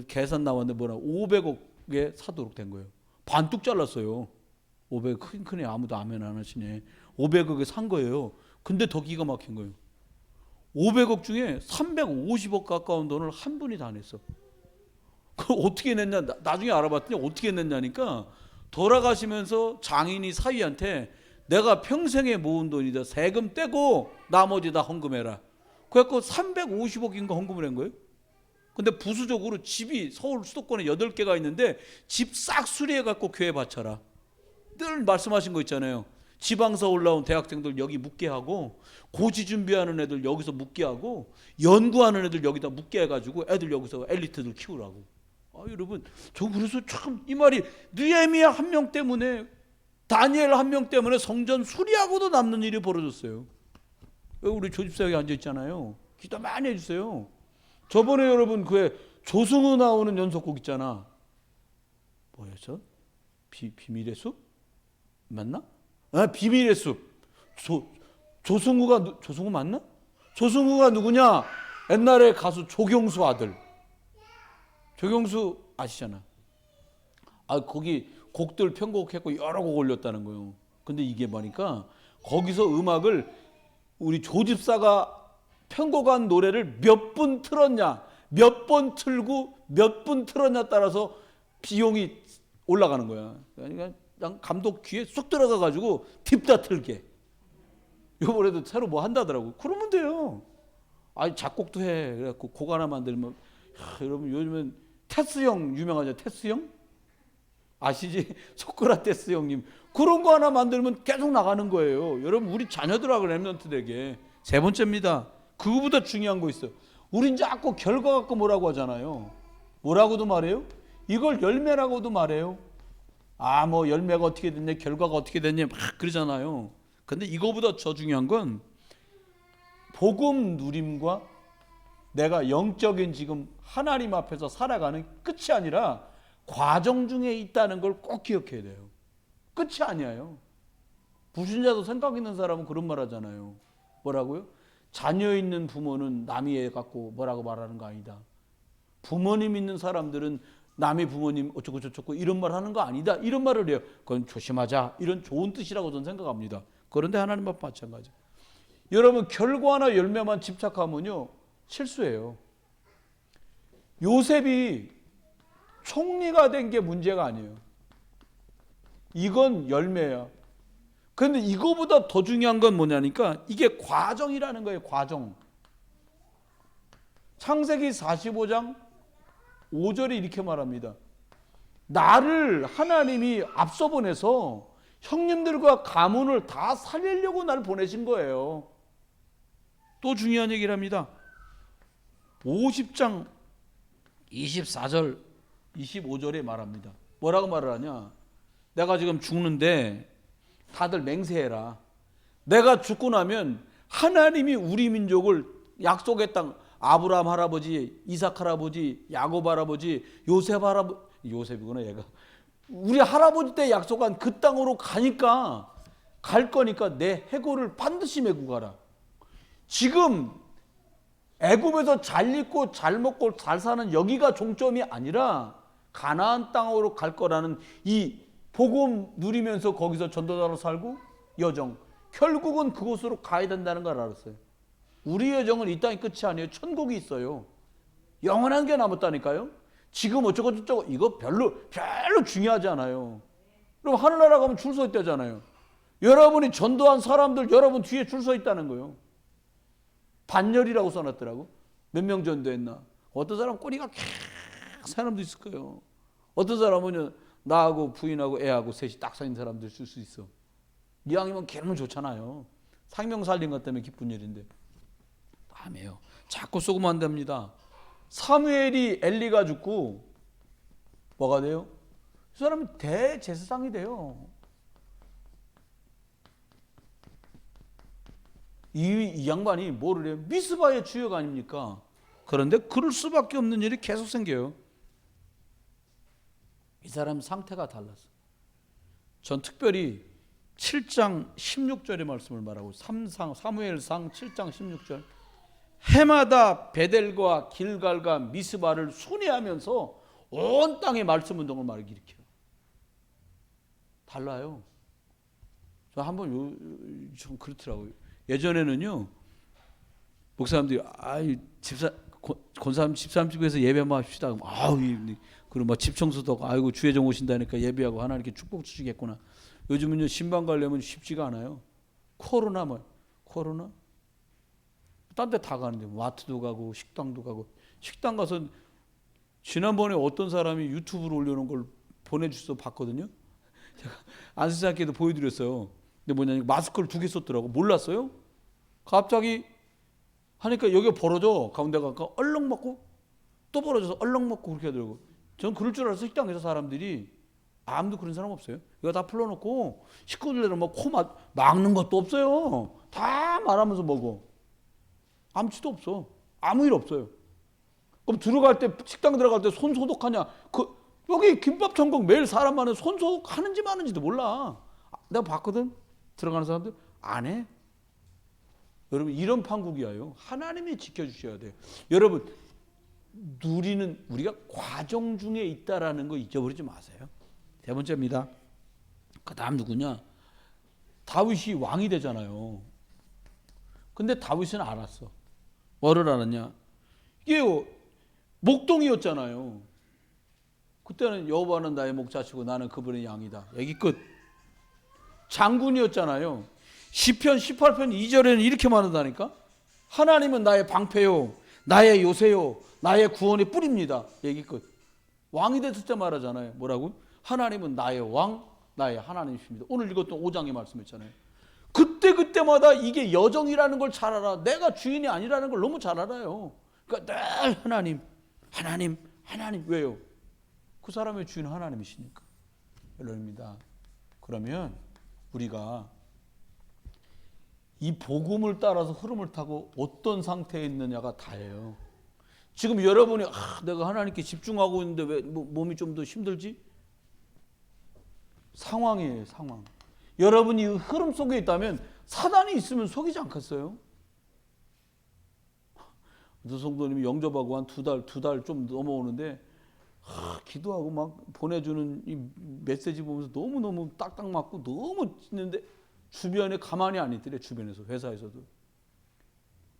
계산 나왔는데 뭐라 500억에 사도록 된 거예요. 반뚝 잘랐어요. 500억 큰애 아무도 아멘 안 하시네. 500억에 산 거예요. 근데 더 기가 막힌 거예요. 500억 중에 350억 가까운 돈을 한 분이 다 냈어. 그걸 어떻게 냈냐? 나중에 알아봤더니 어떻게 냈냐니까 돌아가시면서 장인이 사위한테 내가 평생에 모은 돈이다. 세금 떼고 나머지 다 헌금해라. 그래갖고 350억인가 헌금을 한 거예요. 근데 부수적으로 집이 서울 수도권에 8개가 있는데 집 싹 수리해갖고 교회 바쳐라. 늘 말씀하신 거 있잖아요. 지방서 올라온 대학생들 여기 묵게 하고 고시 준비하는 애들 여기서 묵게 하고 연구하는 애들 여기다 묵게 해가지고 애들 여기서 엘리트들 키우라고. 여러분 저 그래서 참 이 말이 느헤미야 한 명 때문에 다니엘 한 명 때문에 성전 수리하고도 남는 일이 벌어졌어요. 우리 조집사 여기 앉아 있잖아요. 기도 많이 해주세요. 저번에 여러분 그 조승우 나오는 연속곡 있잖아. 뭐였어? 비밀의 숲? 맞나? 비밀의 숲. 조승우 맞나? 조승우가 누구냐? 옛날에 가수 조경수 아들. 조경수 아시잖아. 거기 곡들 편곡했고 여러 곡 올렸다는 거예요. 근데 이게 보니까 거기서 음악을 우리 조집사가 편곡한 노래를 몇 분 틀었냐, 몇 번 틀고 몇 분 틀었냐 따라서 비용이 올라가는 거야. 그러니까 감독 귀에 쏙 들어가가지고 딥다 틀게. 이번에도 새로 뭐 한다더라고. 그러면 돼요. 작곡도 해. 그래갖고 곡 하나 만들면 여러분 요즘은 테스 형 유명하죠. 테스 형 아시지? 소크라테스 형님 그런 거 하나 만들면 계속 나가는 거예요. 여러분 우리 자녀들하고 랩런트들에게 세 번째입니다. 그거보다 중요한 거 있어요. 우린 자꾸 결과 갖고 뭐라고 하잖아요. 뭐라고도 말해요? 이걸 열매라고도 말해요. 뭐 열매가 어떻게 됐냐, 결과가 어떻게 됐냐 막 그러잖아요. 근데 이거보다 더 중요한 건 복음 누림과 내가 영적인 지금 하나님 앞에서 살아가는 끝이 아니라 과정 중에 있다는 걸 꼭 기억해야 돼요. 끝이 아니에요. 불신자도 생각 있는 사람은 그런 말 하잖아요. 뭐라고요? 자녀 있는 부모는 남이 애 갖고 뭐라고 말하는 거 아니다. 부모님 있는 사람들은 남의 부모님 어쩌고 저쩌고 이런 말 하는 거 아니다. 이런 말을 해요. 그건 조심하자. 이런 좋은 뜻이라고 저는 생각합니다. 그런데 하나님 앞 마찬가지. 여러분 결과나 열매만 집착하면요 실수예요. 요셉이 총리가 된 게 문제가 아니에요. 이건 열매야. 그런데 이거보다 더 중요한 건 뭐냐니까 이게 과정이라는 거예요. 과정. 창세기 45장 5절에 이렇게 말합니다. 나를 하나님이 앞서 보내서 형님들과 가문을 다 살리려고 나를 보내신 거예요. 또 중요한 얘기를 합니다. 50장 24절 25절에 말합니다. 뭐라고 말을 하냐? 내가 지금 죽는데 다들 맹세해라. 내가 죽고 나면 하나님이 우리 민족을 약속의 땅 아브라함 할아버지, 이삭 할아버지, 야곱 할아버지, 요셉 할아버지, 요셉이구나 얘가. 우리 할아버지 때 약속한 그 땅으로 가니까 갈 거니까 내 해골을 반드시 메고 가라. 지금 애굽에서 잘 입고 잘 먹고 잘 사는 여기가 종점이 아니라 가나안 땅으로 갈 거라는 이 복음 누리면서 거기서 전도자로 살고 여정, 결국은 그곳으로 가야 된다는 걸 알았어요. 우리 여정은 이 땅이 끝이 아니에요. 천국이 있어요. 영원한 게 남았다니까요. 지금 어쩌고 저쩌고 이거 별로 중요하지 않아요. 그럼 하늘나라 가면 줄 서 있다잖아요. 여러분이 전도한 사람들 여러분 뒤에 줄 서 있다는 거예요. 반열이라고 써놨더라고. 몇 명 전도했나. 어떤 사람 꼬리가 캬 사람도 있을 거예요. 어떤 사람은 나하고 부인하고 애하고 셋이 딱 서 있는 사람도 있을 수 있어. 이왕이면 기르면 좋잖아요. 생명 살린 것 때문에 기쁜 일인데. 다음에요. 자꾸 쏘고만 안 됩니다. 사무엘이 엘리가 죽고 뭐가 돼요? 이 사람이 대제사장이 돼요. 이 양반이 뭐를 해요? 미스바의 주역 아닙니까? 그런데 그럴 수밖에 없는 일이 계속 생겨요. 이 사람 상태가 달랐어. 전 특별히 7장 16절의 말씀을 말하고 사무엘상 7장 16절 해마다 베델과 길갈과 미스바를 순회하면서 온 땅에 말씀 운동을 막 일으켜요. 달라요. 저 한번 좀 그렇더라고요. 예전에는요 목사님들이 권사님 집사님 집에서 예배 한번 합시다. 그리고 막 집 청소도 하고 아이고 주예정 오신다니까 예배하고 하나님께 축복 주시겠구나. 요즘은요 신방 가려면 쉽지가 않아요. 코로나. 딴 데 다 가는데 마트도 가고 식당도 가고. 식당 가서 지난번에 어떤 사람이 유튜브로 올려놓은 걸 보내주셔서 봤거든요. 제가 안수사께도 보여드렸어요. 근데 뭐냐면 마스크를 2개 썼더라고. 몰랐어요. 갑자기 하니까 여기가 벌어져. 가운데 가까 얼렁 먹고 또 벌어져서 얼렁 먹고 그렇게 하더라고. 전 그럴 줄 알아서 식당에서 사람들이 아무도 그런 사람 없어요. 이거 다 풀어놓고 식구들은 뭐 코 막는 것도 없어요. 다 말하면서 먹어. 아무것도 없어. 아무 일 없어요. 그럼 들어갈 때 식당 들어갈 때 손 소독하냐? 여기 김밥 천국 매일 사람 많은 손 소독하는지 마는지도 몰라. 내가 봤거든. 들어가는 사람들 안 해. 여러분 이런 판국이에요. 하나님이 지켜주셔야 돼요. 여러분 우리가 과정 중에 있다라는 거 잊어버리지 마세요. 세 번째입니다. 그 다음 누구냐? 다윗이 왕이 되잖아요. 근데 다윗은 알았어. 뭐를 알았냐? 이게 목동이었잖아요. 그때는 여호와는 나의 목자시고 나는 그분의 양이다. 얘기 끝. 장군이었잖아요. 시편 18편 2절에는 이렇게 말한다니까. 하나님은 나의 방패요, 나의 요새요, 나의 구원의 뿌리입니다. 얘기 끝. 왕이 됐을 때 말하잖아요. 뭐라고? 하나님은 나의 왕, 나의 하나님이십니다. 오늘 읽었던 5장의 말씀이었잖아요. 그때마다 이게 여정이라는 걸 잘 알아. 내가 주인이 아니라는 걸 너무 잘 알아요. 그러니까 늘 하나님. 왜요? 그 사람의 주인은 하나님이시니까. 여러분입니다. 그러면 우리가 이 복음을 따라서 흐름을 타고 어떤 상태에 있느냐가 다예요. 지금 여러분이 내가 하나님께 집중하고 있는데 왜 몸이 좀 더 힘들지? 상황이에요. 상황. 여러분이 흐름 속에 있다면 사단이 있으면 속이지 않겠어요? 어떤 성도님이 영접하고 한 2달 좀 넘어오는데 기도하고 막 보내주는 이 메시지 보면서 너무너무 딱딱 맞고 너무 있는데 주변에 가만히 안 있더래. 주변에서 회사에서도.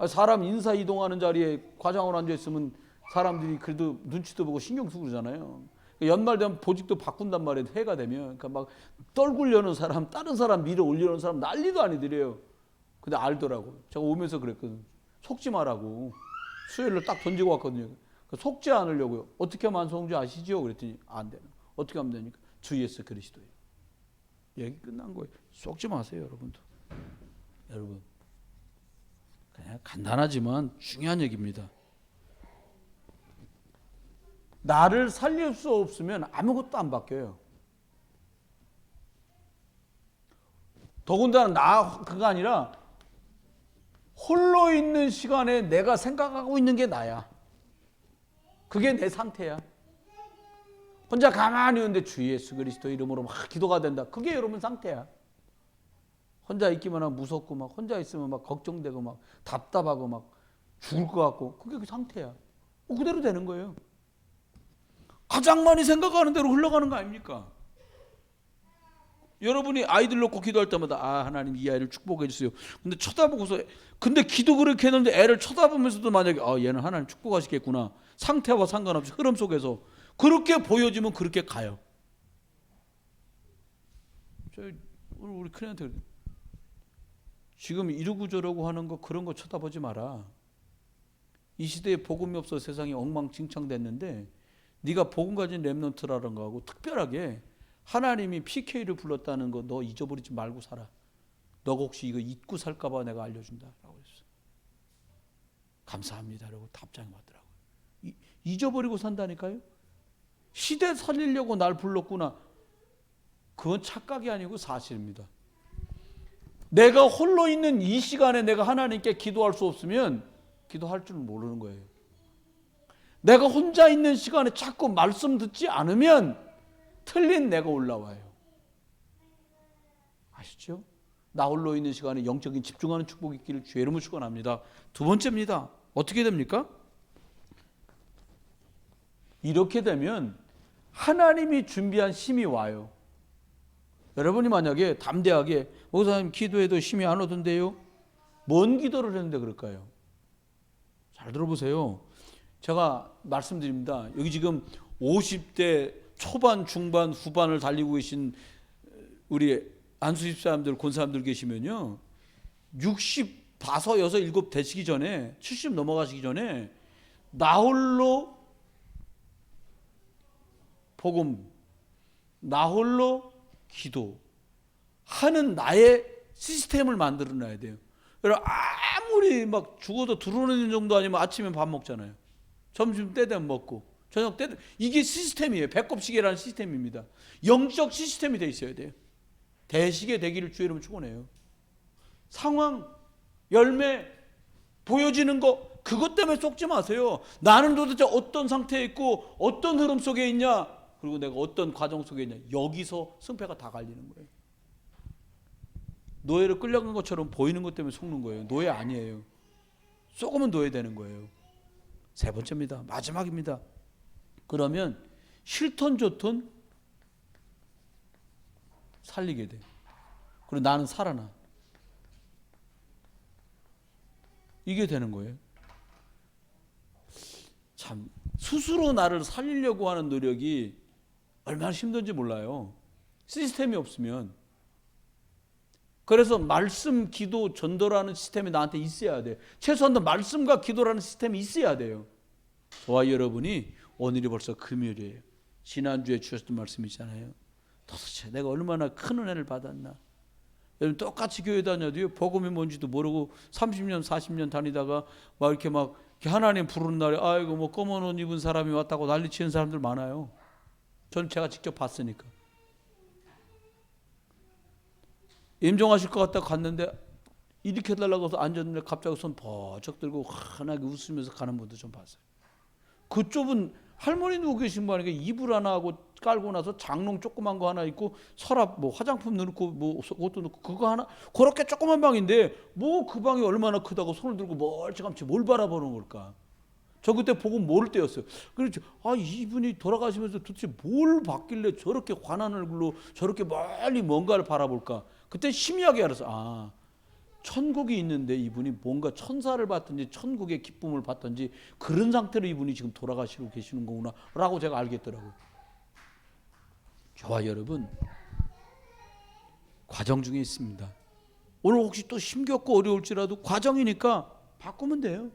사람 인사 이동하는 자리에 과장으로 앉아있으면 사람들이 그래도 눈치도 보고 신경 쓰고 그러잖아요. 연말 되면 보직도 바꾼단 말이에요. 해가 되면. 그러니까 막 떨굴려는 사람, 다른 사람 밀어 올리려는 사람 난리도 아니더래요. 근데 알더라고. 제가 오면서 그랬거든. 속지 말라고. 수요일로 딱 던지고 왔거든요. 속지 않으려고요. 어떻게 하면 안 속는 줄 아시죠? 그랬더니 안 되는. 어떻게 하면 되니까? 주 예수 그리스도예요. 얘기 끝난 거예요. 속지 마세요, 여러분도. 여러분. 그냥 간단하지만 중요한 얘기입니다. 나를 살릴 수 없으면 아무것도 안 바뀌어요. 더군다나 그가 아니라 홀로 있는 시간에 내가 생각하고 있는 게 나야. 그게 내 상태야. 혼자 가만히 있는데 주 예수 그리스도 이름으로 막 기도가 된다. 그게 여러분 상태야. 혼자 있기만 하면 무섭고 막 혼자 있으면 막 걱정되고 막 답답하고 막 죽을 것 같고 그게 그 상태야. 그대로 되는 거예요. 가장 많이 생각하는 대로 흘러가는 거 아닙니까? 여러분이 아이들 놓고 기도할 때마다 아 하나님 이 아이를 축복해 주세요. 근데 쳐다보고서 근데 기도 그렇게 했는데 애를 쳐다보면서도 만약에 아 얘는 하나님 축복하시겠구나. 상태와 상관없이 흐름 속에서 그렇게 보여지면 그렇게 가요. 저희 우리 큰애한테 지금 이러고 저러고 하는 거 그런 거 쳐다보지 마라. 이 시대에 복음이 없어 세상이 엉망진창됐는데 네가 복음 가진 렘넌트라는 거하고 특별하게 하나님이 PK를 불렀다는 거 너 잊어버리지 말고 살아. 너가 혹시 이거 잊고 살까 봐 내가 알려준다 라고 했어. 감사합니다 라고 답장이 왔더라고요. 잊어버리고 산다니까요. 시대 살리려고 날 불렀구나. 그건 착각이 아니고 사실입니다. 내가 홀로 있는 이 시간에 내가 하나님께 기도할 수 없으면 기도할 줄 모르는 거예요. 내가 혼자 있는 시간에 자꾸 말씀 듣지 않으면 틀린 내가 올라와요. 아시죠? 나 홀로 있는 시간에 영적인 집중하는 축복이 있기를 주의 이름으로 축원합니다. 두 번째입니다. 어떻게 됩니까? 이렇게 되면 하나님이 준비한 힘이 와요. 여러분이 만약에 담대하게 목사님 기도해도 힘이 안 오던데요? 뭔 기도를 했는데 그럴까요? 잘 들어보세요. 제가 말씀드립니다. 여기 지금 50대 초반, 중반, 후반을 달리고 계신 우리 안수집 사람들, 권 사람들 계시면요. 65, 6, 7 되시기 전에 70 넘어가시기 전에 나 홀로 복음, 나 홀로 기도 하는 나의 시스템을 만들어 놔야 돼요. 여러분 아무리 막 죽어도 들어오는 정도 아니면 아침에 밥 먹잖아요. 점심 때 되면 먹고 저녁 때 이게 시스템이에요. 배꼽시계라는 시스템입니다. 영적 시스템이 돼 있어야 돼요. 대시계 되기를 주의 이름으로 축원해요. 상황, 열매, 보여지는 거 그것 때문에 속지 마세요. 나는 도대체 어떤 상태에 있고 어떤 흐름 속에 있냐, 그리고 내가 어떤 과정 속에 있냐, 여기서 승패가 다 갈리는 거예요. 노예로 끌려간 것처럼 보이는 것 때문에 속는 거예요. 노예 아니에요. 속으면 노예 되는 거예요. 세 번째입니다. 마지막입니다. 그러면 싫던 좋던 살리게 돼. 그리고 나는 살아나. 이게 되는 거예요. 참 스스로 나를 살리려고 하는 노력이 얼마나 힘든지 몰라요. 시스템이 없으면. 그래서 말씀, 기도, 전도라는 시스템이 나한테 있어야 돼요. 최소한 말씀과 기도라는 시스템이 있어야 돼요. 저와 여러분이 오늘이 벌써 금요일이에요. 지난주에 주셨던 말씀 있잖아요. 도대체 내가 얼마나 큰 은혜를 받았나. 여러분 똑같이 교회 다녀도요. 복음이 뭔지도 모르고 30년 40년 다니다가 막 이렇게 하나님 부르는 날에 아이고 뭐 검은 옷 입은 사람이 왔다고 난리치는 사람들 많아요. 저는 제가 직접 봤으니까. 임종하실 것 같다고 갔는데 이렇게 해달라고 해서 앉았는데 갑자기 손 버쩍 들고 환하게 웃으면서 가는 분도 좀 봤어요. 그 좁은 할머니 누워 계신 분 아니까 이불 하나 하고 깔고 나서 장롱 조그만 거 하나 있고 서랍 뭐 화장품 넣고 뭐 옷도 넣고 그거 하나 그렇게 조그만 방인데 뭐 그 방이 얼마나 크다고 손을 들고 멀찌감치 뭘 바라보는 걸까? 저 그때 보고 모를 때였어요. 그래서 아 이분이 돌아가시면서 도대체 뭘 봤길래 저렇게 환한 얼굴로 저렇게 멀리 뭔가를 바라볼까? 그때 심의하게 알았어. 아 천국이 있는데 이분이 뭔가 천사를 봤든지 천국의 기쁨을 봤든지 그런 상태로 이분이 지금 돌아가시고 계시는 거구나 라고 제가 알겠더라고요. 저와 여러분 과정 중에 있습니다. 오늘 혹시 또 힘겹고 어려울지라도 과정이니까 바꾸면 돼요.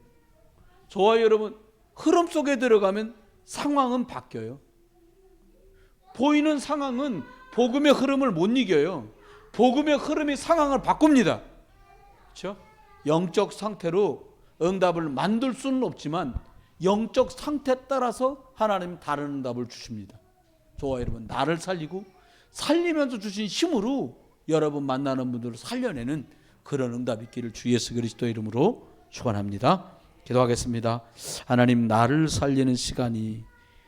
저와 여러분 흐름 속에 들어가면 상황은 바뀌어요. 보이는 상황은 복음의 흐름을 못 이겨요. 복음의 흐름이 상황을 바꿉니다. 그렇죠? 영적 상태로 응답을 만들 수는 없지만 영적 상태에 따라서 하나님 다른 응답을 주십니다. 저와 여러분 나를 살리고 살리면서 주신 힘으로 여러분 만나는 분들을 살려내는 그런 응답이 있기를 주 예수 그리스도의 이름으로 축원합니다. 기도하겠습니다. 하나님 나를 살리는 시간이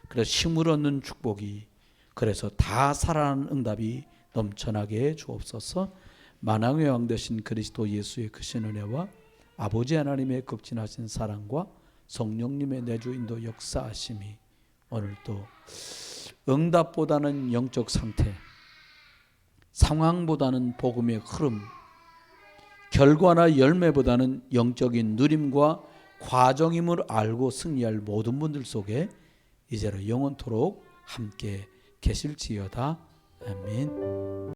그래서 힘을 얻는 축복이 그래서 다 살아나는 응답이 넘쳐나게 주옵소서. 만왕의 왕 되신 그리스도 예수의 크신 은혜와 아버지 하나님의 극진하신 사랑과 성령님의 내주 인도 역사하심이 오늘도 응답보다는 영적 상태, 상황보다는 복음의 흐름, 결과나 열매보다는 영적인 누림과 과정임을 알고 승리할 모든 분들 속에 이제로 영원토록 함께 계실지어다. 아멘.